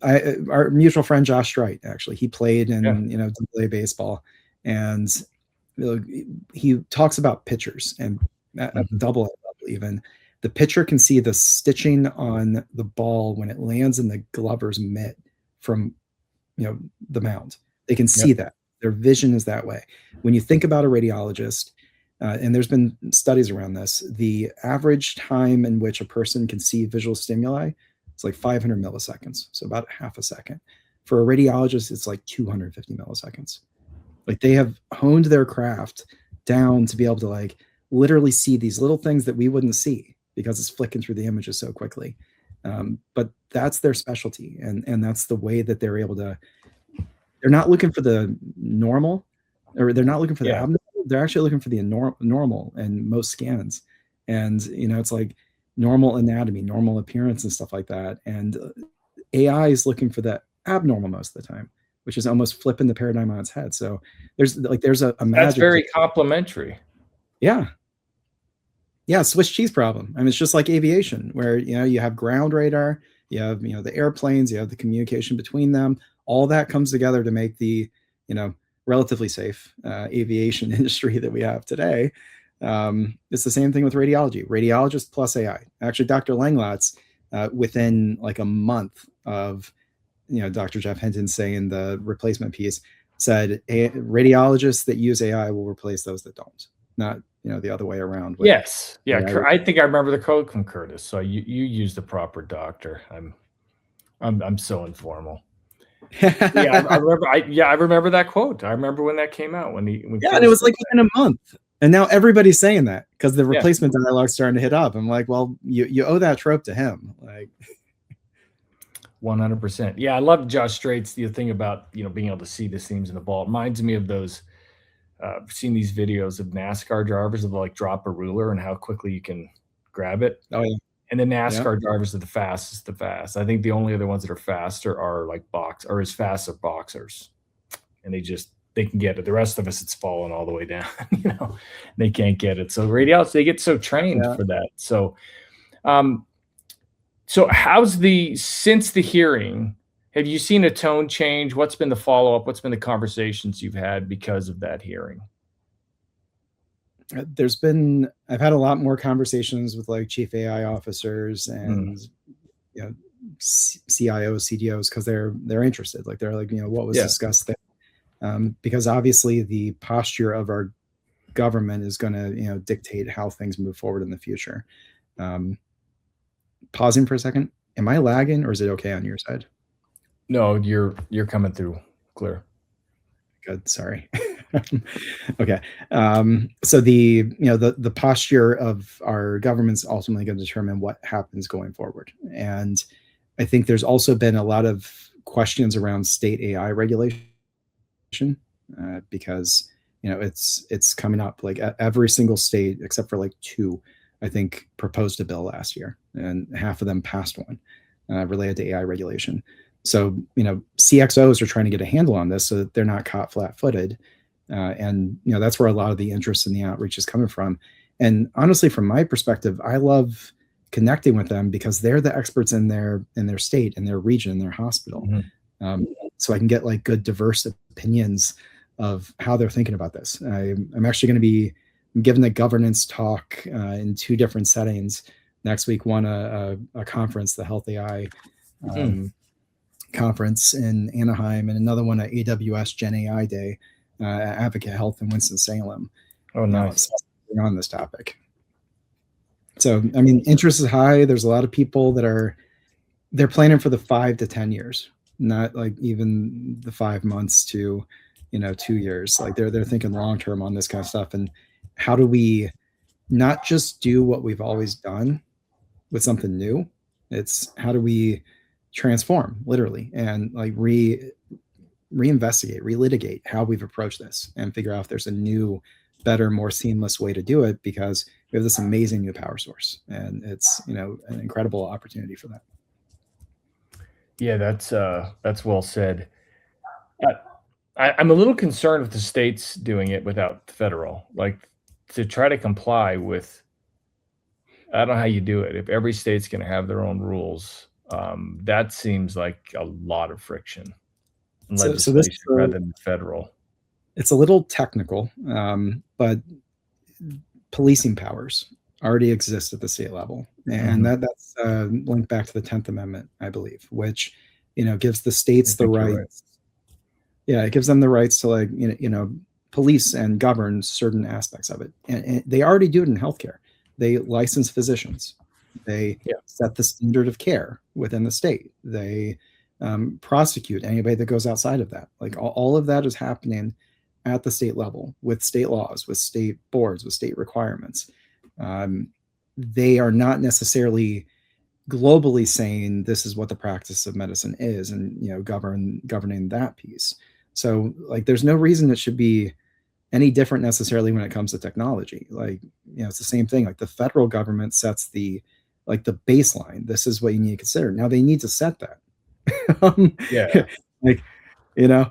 our mutual friend Josh Strite, actually, he played in AA baseball, and he talks about pitchers and double even. The pitcher can see the stitching on the ball when it lands in the glover's mitt from the mound. They can see that. Their vision is that way. When you think about a radiologist, and there's been studies around this, the average time in which a person can see visual stimuli is like 500 milliseconds, so about half a second. For a radiologist, it's like 250 milliseconds. Like, they have honed their craft down to be able to like literally see these little things that we wouldn't see because it's flicking through the images so quickly. But that's their specialty, and that's the way that they're able to. They're not looking for the normal, or they're not looking for the abnormal. They're actually looking for the normal in most scans. And, it's like normal anatomy, normal appearance and stuff like that. And AI is looking for the abnormal most of the time, which is almost flipping the paradigm on its head. So there's a magic. That's very complimentary. Yeah. Yeah. Swiss cheese problem. I mean, it's just like aviation, where, you have ground radar, you have, the airplanes, you have the communication between them. All that comes together to make the, relatively safe aviation industry that we have today. It's the same thing with radiology. Radiologist plus AI. Actually, Dr. Langlatz, within like a month of, Dr. Jeff Hinton saying the replacement piece, said radiologists that use AI will replace those that don't. Not, the other way around. Yes. Yeah. I think I remember the quote from Curtis. So you use the proper doctor. I'm so informal. I remember that quote. I remember when that came out. When and it was like within a month, and now everybody's saying that because the replacement dialogue's starting to hit up. I'm like, well, you owe that trope to him. Like, 100%. Yeah, I love Josh Strait's thing about being able to see the seams in the ball. It reminds me of those. Seen these videos of NASCAR drivers that like drop a ruler and how quickly you can grab it. Oh yeah. And the NASCAR drivers are the fastest. I think the only other ones that are faster are like as fast as boxers, and they can get it. The rest of us, it's falling all the way down. They can't get it. So radiologists, they get so trained for that. So, so since the hearing, have you seen a tone change? What's been the follow-up? What's been the conversations you've had because of that hearing? I've had a lot more conversations with like chief AI officers and CIOs, CDOs, because they're interested. Like, they're like, what was discussed there? Because obviously the posture of our government is going to dictate how things move forward in the future. Pausing for a second. Am I lagging, or is it okay on your side? No, you're coming through clear. Good. Sorry. Okay. So the posture of our government's ultimately going to determine what happens going forward. And I think there's also been a lot of questions around state AI regulation, because, it's coming up. Like, every single state, except for like 2, I think, proposed a bill last year, and half of them passed one related to AI regulation. So, CXOs are trying to get a handle on this so that they're not caught flat-footed. And, that's where a lot of the interest in the outreach is coming from. And honestly, from my perspective, I love connecting with them because they're the experts in their state, in their region, in their hospital. So I can get like good, diverse opinions of how they're thinking about this. I'm actually going to be giving the governance talk in 2 different settings next week. One, a conference, the Health AI conference in Anaheim, and another one at AWS Gen AI Day at Advocate Health in Winston-Salem. Oh, nice. On this topic. So, I mean, interest is high. There's a lot of people that they're planning for the 5 to 10 years, not like even the 5 months to, 2 years. Like, they're thinking long-term on this kind of stuff. And how do we not just do what we've always done with something new? It's how do we transform, literally, and like reinvestigate, relitigate how we've approached this, and figure out if there's a new, better, more seamless way to do it, because we have this amazing new power source, and it's an incredible opportunity for that. Yeah, that's well said. I'm a little concerned with the states doing it without the federal, like, to try to comply with. I don't know how you do it if every state's going to have their own rules. That seems like a lot of friction in So this is legislation rather than federal. it's a little technical, but policing powers already exist at the state level, and Mhm. that's linked back to the 10th Amendment, I believe, which gives the I states the think you're right. rights. Yeah, it gives them the rights to like police and govern certain aspects of it, and they already do it in healthcare. They license physicians. They Yeah. set the standard of care within the state. They prosecute anybody that goes outside of that. Like all of that is happening at the state level with state laws, with state boards, with state requirements. Um, they are not necessarily globally saying this is what the practice of medicine is, and governing that piece. So like there's no reason it should be any different necessarily when it comes to technology. Like it's the same thing. Like the federal government sets the baseline. This is what you need to consider. Now they need to set that. um, Yeah. like you know